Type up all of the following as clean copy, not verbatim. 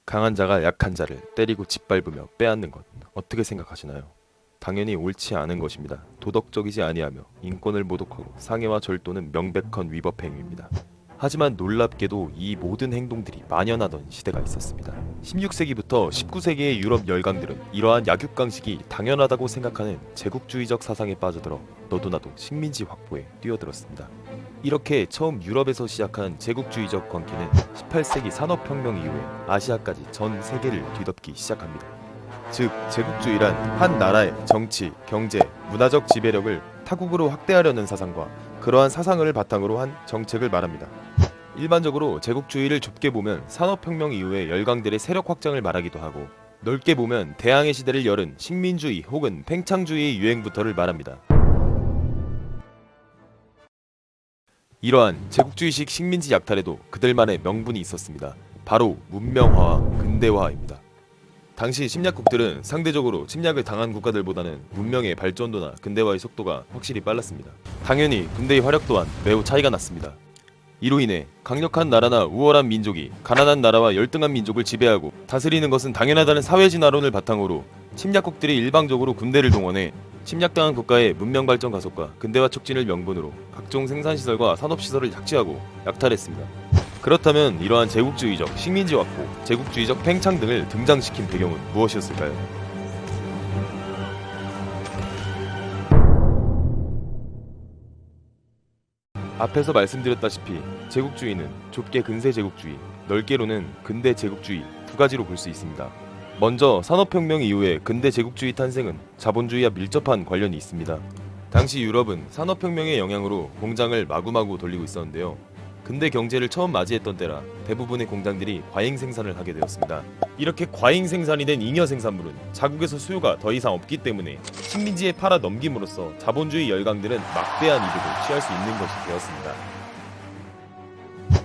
강한 자가 약한 자를 때리고 짓밟으며 빼앗는 것, 어떻게 생각하시나요? 당연히 옳지 않은 것입니다. 도덕적이지 아니하며 인권을 모독하고 상해와 절도는 명백한 위법 행위입니다. 하지만 놀랍게도 이 모든 행동들이 만연하던 시대가 있었습니다. 16세기부터 19세기의 유럽 열강들은 이러한 약육강식이 당연하다고 생각하는 제국주의적 사상에 빠져들어 너도나도 식민지 확보에 뛰어들었습니다. 이렇게 처음 유럽에서 시작한 제국주의적 광기는 18세기 산업혁명 이후에 아시아까지 전 세계를 뒤덮기 시작합니다. 즉, 제국주의란 한 나라의 정치, 경제, 문화적 지배력을 타국으로 확대하려는 사상과 그러한 사상을 바탕으로 한 정책을 말합니다. 일반적으로 제국주의를 좁게 보면 산업혁명 이후의 열강들의 세력 확장을 말하기도 하고, 넓게 보면 대항해 시대를 열은 식민주의 혹은 팽창주의의 유행부터를 말합니다. 이러한 제국주의식 식민지 약탈에도 그들만의 명분이 있었습니다. 바로 문명화와 근대화입니다. 당시 침략국들은 상대적으로 침략을 당한 국가들보다는 문명의 발전도나 근대화의 속도가 확실히 빨랐습니다. 당연히 군대의 화력 또한 매우 차이가 났습니다. 이로 인해 강력한 나라나 우월한 민족이 가난한 나라와 열등한 민족을 지배하고 다스리는 것은 당연하다는 사회 진화론을 바탕으로 침략국들이 일방적으로 군대를 동원해 침략당한 국가의 문명 발전 가속과 근대화 촉진을 명분으로 각종 생산시설과 산업시설을 착취하고 약탈했습니다. 그렇다면 이러한 제국주의적 식민지 확보, 제국주의적 팽창 등을 등장시킨 배경은 무엇이었을까요? 앞에서 말씀드렸다시피 제국주의는 좁게 근세 제국주의, 넓게로는 근대 제국주의 두 가지로 볼 수 있습니다. 먼저 산업혁명 이후에 근대 제국주의 탄생은 자본주의와 밀접한 관련이 있습니다. 당시 유럽은 산업혁명의 영향으로 공장을 마구마구 돌리고 있었는데요. 근대 경제를 처음 맞이했던 때라 대부분의 공장들이 과잉 생산을 하게 되었습니다. 이렇게 과잉 생산이 된 잉여 생산물은 자국에서 수요가 더 이상 없기 때문에 식민지에 팔아 넘김으로써 자본주의 열강들은 막대한 이득을 취할 수 있는 것이 되었습니다.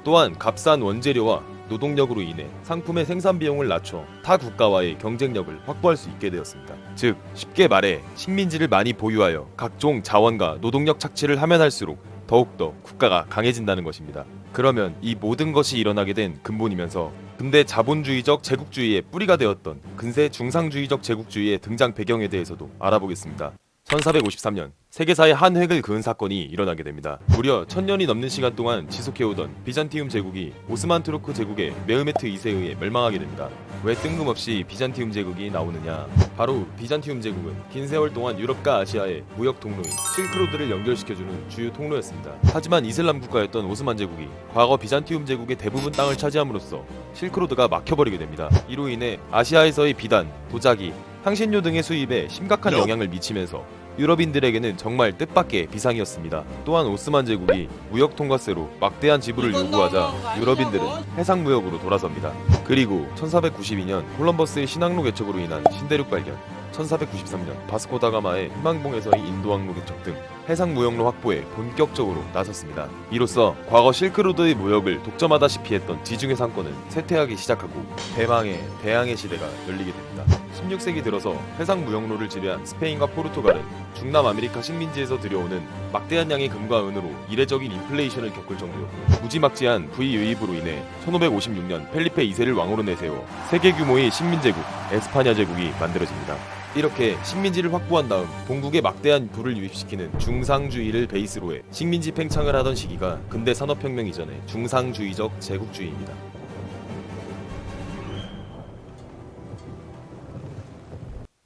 또한 값싼 원재료와 노동력으로 인해 상품의 생산 비용을 낮춰 타 국가와의 경쟁력을 확보할 수 있게 되었습니다. 즉, 쉽게 말해 식민지를 많이 보유하여 각종 자원과 노동력 착취를 하면 할수록 더욱더 국가가 강해진다는 것입니다. 그러면 이 모든 것이 일어나게 된 근본이면서 근대 자본주의적 제국주의의 뿌리가 되었던 근세 중상주의적 제국주의의 등장 배경에 대해서도 알아보겠습니다. 1453년 세계사의 한 획을 그은 사건이 일어나게 됩니다. 무려 1000년이 넘는 시간 동안 지속해오던 비잔티움 제국이 오스만 투르크 제국의 메흐메트 2세에 의해 멸망하게 됩니다. 왜 뜬금없이 비잔티움 제국이 나오느냐? 바로 비잔티움 제국은 긴 세월 동안 유럽과 아시아의 무역 통로인 실크로드를 연결시켜주는 주요 통로였습니다. 하지만 이슬람 국가였던 오스만 제국이 과거 비잔티움 제국의 대부분 땅을 차지함으로써 실크로드가 막혀버리게 됩니다. 이로 인해 아시아에서의 비단, 도자기, 향신료 등의 수입에 심각한 영향을 미치면서 유럽인들에게는 정말 뜻밖의 비상이었습니다. 또한 오스만 제국이 무역 통과세로 막대한 지불을 요구하자 유럽인들은 해상 무역으로 돌아섭니다. 그리고 1492년 콜럼버스의 신항로 개척으로 인한 신대륙 발견, 1493년 바스코 다가마의 희망봉에서의 인도 항로 개척 등 해상 무역로 확보에 본격적으로 나섰습니다. 이로써 과거 실크로드의 무역을 독점하다시피 했던 지중해 상권은 쇠퇴하기 시작하고 대망의 대항해 시대가 열리게 됩니다. 16세기 들어서 해상 무역로를 지배한 스페인과 포르투갈은 중남 아메리카 식민지에서 들여오는 막대한 양의 금과 은으로 이례적인 인플레이션을 겪을 정도였고, 무지막지한 부의 유입으로 인해 1556년 펠리페 2세를 왕으로 내세워 세계 규모의 식민제국 에스파냐 제국이 만들어집니다. 이렇게 식민지를 확보한 다음 본국에 막대한 부를 유입시키는 중상주의를 베이스로 해 식민지 팽창을 하던 시기가 근대 산업혁명 이전의 중상주의적 제국주의입니다.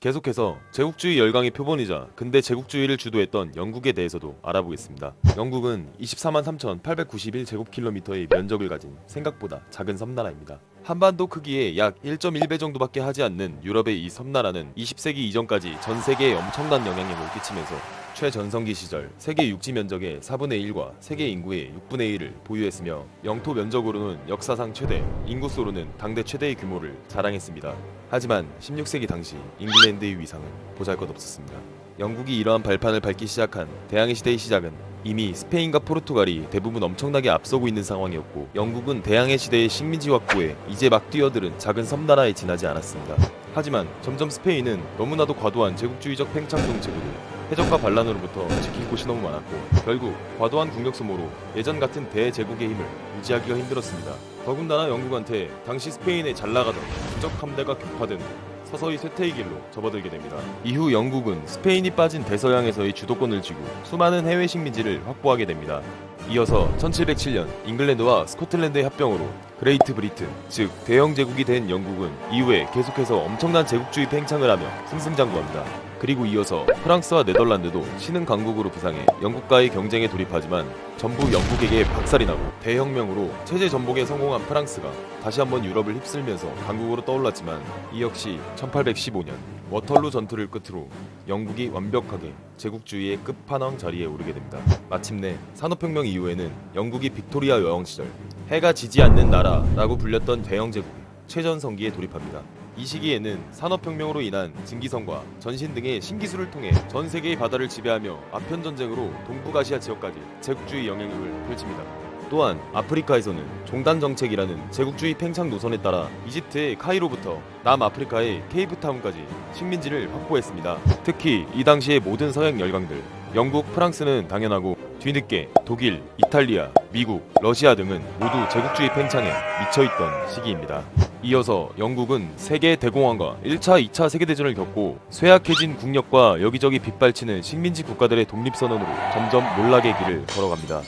계속해서 제국주의 열강의 표본이자 근대 제국주의를 주도했던 영국에 대해서도 알아보겠습니다. 영국은 24만 3,891제곱킬로미터의 면적을 가진 생각보다 작은 섬나라입니다. 한반도 크기의 약 1.1배 정도밖에 하지 않는 유럽의 이 섬나라는 20세기 이전까지 전 세계에 엄청난 영향력을 끼치면서 최전성기 시절 세계 육지 면적의 4분의 1과 세계 인구의 6분의 1을 보유했으며, 영토 면적으로는 역사상 최대, 인구수로는 당대 최대의 규모를 자랑했습니다. 하지만 16세기 당시 잉글랜드의 위상은 보잘것없었습니다. 영국이 이러한 발판을 밟기 시작한 대항해 시대의 시작은 이미 스페인과 포르투갈이 대부분 엄청나게 앞서고 있는 상황이었고, 영국은 대항해 시대의 식민지 확보에 이제 막 뛰어드는 작은 섬나라에 지나지 않았습니다. 하지만 점점 스페인은 너무나도 과도한 제국주의적 팽창 정책으로 해적과 반란으로부터 지킬 곳이 너무 많았고 결국 과도한 국력 소모로 예전 같은 대제국의 힘을 유지하기가 힘들었습니다. 더군다나 영국한테 당시 스페인에 잘 나가던 부적 함대가 격파된 후 서서히 쇠퇴의 길로 접어들게 됩니다. 이후 영국은 스페인이 빠진 대서양에서의 주도권을 쥐고 수많은 해외 식민지를 확보하게 됩니다. 이어서 1707년 잉글랜드와 스코틀랜드의 합병으로 그레이트 브리튼, 즉 대영 제국이 된 영국은 이후에 계속해서 엄청난 제국주의 팽창을 하며 승승장구합니다. 그리고 이어서 프랑스와 네덜란드도 신흥 강국으로 부상해 영국과의 경쟁에 돌입하지만 전부 영국에게 박살이 나고 대혁명으로 체제 전복에 성공한 프랑스가 다시 한번 유럽을 휩쓸면서 강국으로 떠올랐지만 이 역시 1815년 워털루 전투를 끝으로 영국이 완벽하게 제국주의의 끝판왕 자리에 오르게 됩니다. 마침내 산업혁명 이후에는 영국이 빅토리아 여왕 시절 해가 지지 않는 나라라고 불렸던 대영 제국이 최전성기에 돌입합니다. 이 시기에는 산업혁명으로 인한 증기선과 전신 등의 신기술을 통해 전 세계의 바다를 지배하며 아편전쟁으로 동북아시아 지역까지 제국주의 영향력을 펼칩니다. 또한 아프리카에서는 종단 정책이라는 제국주의 팽창 노선에 따라 이집트의 카이로부터 남아프리카의 케이프타운까지 식민지를 확보했습니다. 특히 이 당시의 모든 서양 열강들, 영국, 프랑스는 당연하고 뒤늦게 독일, 이탈리아, 미국, 러시아 등은 모두 제국주의 팽창에 미쳐있던 시기입니다. 이어서 영국은 세계 대공황과 1차, 2차 세계대전을 겪고 쇠약해진 국력과 여기저기 빗발치는 식민지 국가들의 독립선언으로 점점 몰락의 길을 걸어갑니다.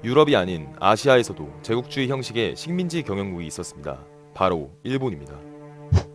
유럽이 아닌 아시아에서도 제국주의 형식의 식민지 경영국이 있었습니다. 바로 일본입니다.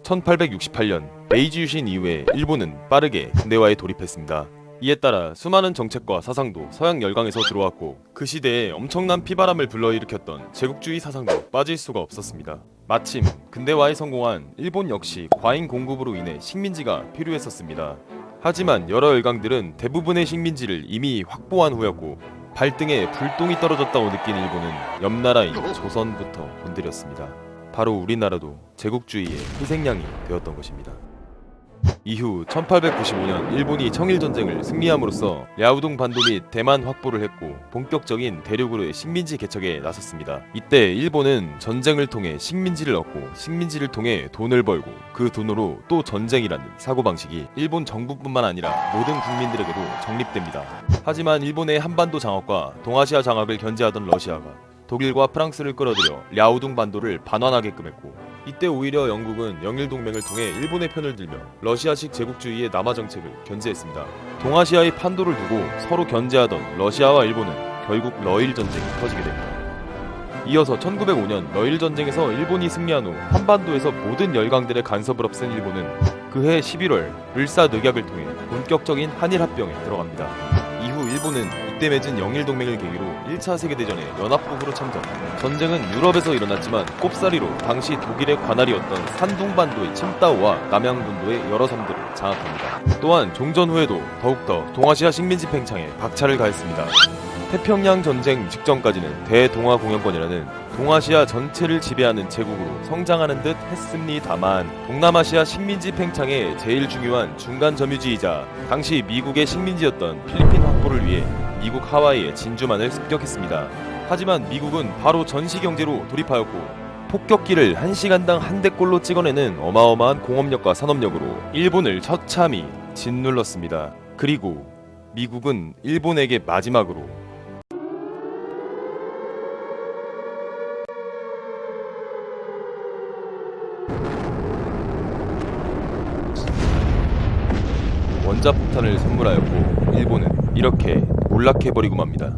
1868년 메이지 유신 이후에 일본은 빠르게 근대화에 돌입했습니다. 이에 따라 수많은 정책과 사상도 서양 열강에서 들어왔고 그 시대에 엄청난 피바람을 불러일으켰던 제국주의 사상도 빠질 수가 없었습니다. 마침 근대화에 성공한 일본 역시 과잉 공급으로 인해 식민지가 필요했었습니다. 하지만 여러 열강들은 대부분의 식민지를 이미 확보한 후였고 발등에 불똥이 떨어졌다고 느낀 일본은 옆나라인 조선부터 건드렸습니다. 바로 우리나라도 제국주의의 희생양이 되었던 것입니다. 이후 1895년 일본이 청일전쟁을 승리함으로써 랴오둥 반도 및 대만 확보를 했고 본격적인 대륙으로의 식민지 개척에 나섰습니다. 이때 일본은 전쟁을 통해 식민지를 얻고 식민지를 통해 돈을 벌고 그 돈으로 또 전쟁이라는 사고방식이 일본 정부뿐만 아니라 모든 국민들에게도 정립됩니다. 하지만 일본의 한반도 장악과 동아시아 장악을 견제하던 러시아가 독일과 프랑스를 끌어들여 랴오둥 반도를 반환하게끔 했고 이때 오히려 영국은 영일동맹을 통해 일본의 편을 들며 러시아식 제국주의의 남하 정책을 견제했습니다. 동아시아의 판도를 두고 서로 견제하던 러시아와 일본은 결국 러일 전쟁이 터지게 됩니다. 이어서 1905년 러일 전쟁에서 일본이 승리한 후 한반도에서 모든 열강들의 간섭을 없앤 일본은 그해 11월 을사늑약을 통해 본격적인 한일 합병에 들어갑니다. 이후 일본은 이때 맺은 영일동맹을 계기로 1차 세계대전에 연합국으로 참전. 전쟁은 유럽에서 일어났지만 꼽사리로 당시 독일의 관할이었던 산둥반도의 칭다오와 남양본도의 여러 섬들을 장악합니다. 또한 종전 후에도 더욱더 동아시아 식민지 팽창에 박차를 가했습니다. 태평양 전쟁 직전까지는 대동아공영권이라는 동아시아 전체를 지배하는 제국으로 성장하는 듯 했습니다만 동남아시아 식민지 팽창의 제일 중요한 중간 점유지이자 당시 미국의 식민지였던 필리핀 확보를 위해 미국 하와이의 진주만을 습격했습니다. 하지만 미국은 바로 전시경제로 돌입하였고 폭격기를 1시간당 한 대꼴로 찍어내는 어마어마한 공업력과 산업력으로 일본을 처참히 짓눌렀습니다. 그리고 미국은 일본에게 마지막으로 원자폭탄을 선물하였고 일본은 이렇게 몰락해버리고 맙니다.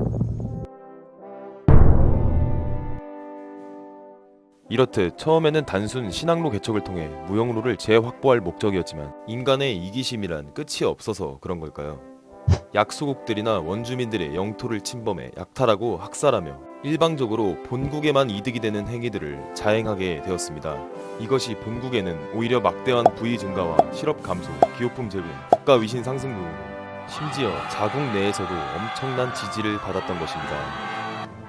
이렇듯 처음에는 단순 신항로 개척을 통해 무역로를 재확보할 목적이었지만 인간의 이기심이란 끝이 없어서 그런 걸까요? 약소국들이나 원주민들의 영토를 침범해 약탈하고 학살하며 일방적으로 본국에만 이득이 되는 행위들을 자행하게 되었습니다. 이것이 본국에는 오히려 막대한 부의 증가와 실업 감소, 기호품 제공, 국가 위신 상승 등으로 심지어 자국 내에서도 엄청난 지지를 받았던 것입니다.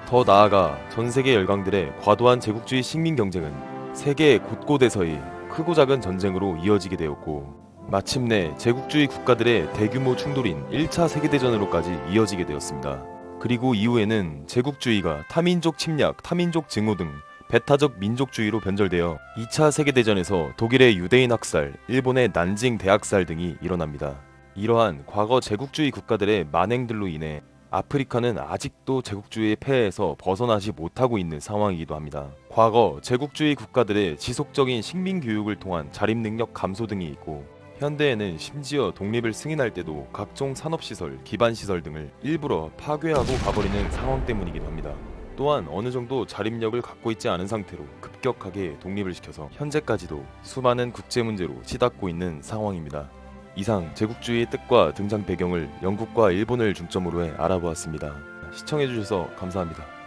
더 나아가 전세계 열강들의 과도한 제국주의 식민 경쟁은 세계 곳곳에서의 크고 작은 전쟁으로 이어지게 되었고 마침내 제국주의 국가들의 대규모 충돌인 1차 세계대전으로까지 이어지게 되었습니다. 그리고 이후에는 제국주의가 타민족 침략, 타민족 증오 등 배타적 민족주의로 변절되어 2차 세계대전에서 독일의 유대인 학살, 일본의 난징 대학살 등이 일어납니다. 이러한 과거 제국주의 국가들의 만행들로 인해 아프리카는 아직도 제국주의의 폐해에서 벗어나지 못하고 있는 상황이기도 합니다. 과거 제국주의 국가들의 지속적인 식민 교육을 통한 자립 능력 감소 등이 있고, 현대에는 심지어 독립을 승인할 때도 각종 산업시설, 기반시설 등을 일부러 파괴하고 가버리는 상황 때문이기도 합니다. 또한 어느 정도 자립력을 갖고 있지 않은 상태로 급격하게 독립을 시켜서 현재까지도 수많은 국제 문제로 치닫고 있는 상황입니다. 이상 제국주의의 뜻과 등장 배경을 영국과 일본을 중점으로 해 알아보았습니다. 시청해주셔서 감사합니다.